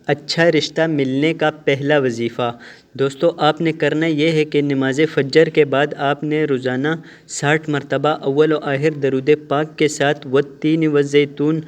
اچھا رشتہ ملنے کا پہلا وظیفہ۔ دوستو آپ نے کرنا یہ ہے کہ نماز فجر کے بعد آپ نے روزانہ 60 مرتبہ اول و آخر درود پاک کے ساتھ والتین والزیتون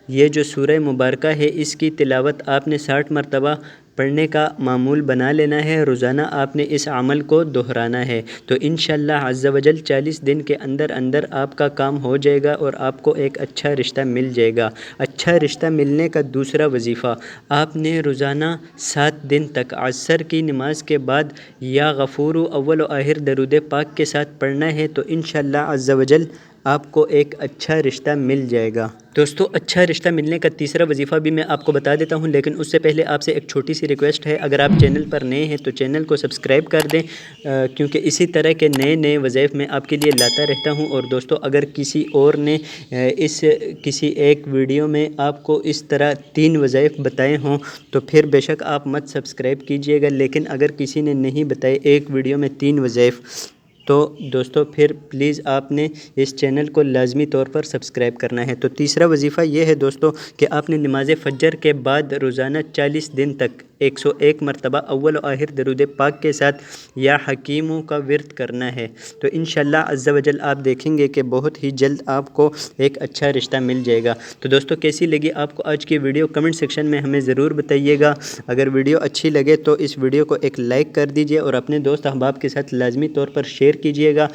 یہ جو سورہ مبارکہ ہے اس کی تلاوت آپ نے 60 مرتبہ پڑھنے کا معمول بنا لینا ہے۔ روزانہ آپ نے اس عمل کو دہرانا ہے تو انشاءاللہ عز و جل 40 دن کے اندر اندر آپ کا کام ہو جائے گا اور آپ کو ایک اچھا رشتہ مل جائے گا۔ اچھا رشتہ ملنے کا دوسرا وظیفہ، آپ نے روزانہ 7 دن تک عصر کی نماز کے بعد یا غفور اول و آخر درود پاک کے ساتھ پڑھنا ہے تو انشاءاللہ عز و جل آپ کو ایک اچھا رشتہ مل جائے گا۔ دوستو اچھا رشتہ ملنے کا تیسرا وظیفہ بھی میں آپ کو بتا دیتا ہوں، لیکن اس سے پہلے آپ سے ایک چھوٹی سی ریکویسٹ ہے، اگر آپ چینل پر نئے ہیں تو چینل کو سبسکرائب کر دیں، کیونکہ اسی طرح کے نئے نئے وظائف میں آپ کے لیے لاتا رہتا ہوں۔ اور دوستو اگر کسی اور نے کسی ایک ویڈیو میں آپ کو اس طرح 3 وظائف بتائے ہوں تو پھر بے شک آپ مت سبسکرائب کیجئے گا، لیکن اگر کسی نے نہیں بتائے ایک ویڈیو میں 3 وظائف تو دوستو پھر پلیز آپ نے اس چینل کو لازمی طور پر سبسکرائب کرنا ہے۔ تو تیسرا وظیفہ یہ ہے دوستو کہ آپ نے نماز فجر کے بعد روزانہ 40 دن تک 101 مرتبہ اول و آخر درود پاک کے ساتھ یا حکیموں کا ورد کرنا ہے تو انشاءاللہ عز و جل آپ دیکھیں گے کہ بہت ہی جلد آپ کو ایک اچھا رشتہ مل جائے گا۔ تو دوستو کیسی لگی آپ کو آج کی ویڈیو کمنٹ سیکشن میں ہمیں ضرور بتائیے گا۔ اگر ویڈیو اچھی لگے تو اس ویڈیو کو ایک لائک کر دیجئے اور اپنے دوست احباب کے ساتھ لازمی طور پر شیئر کیجئے گا۔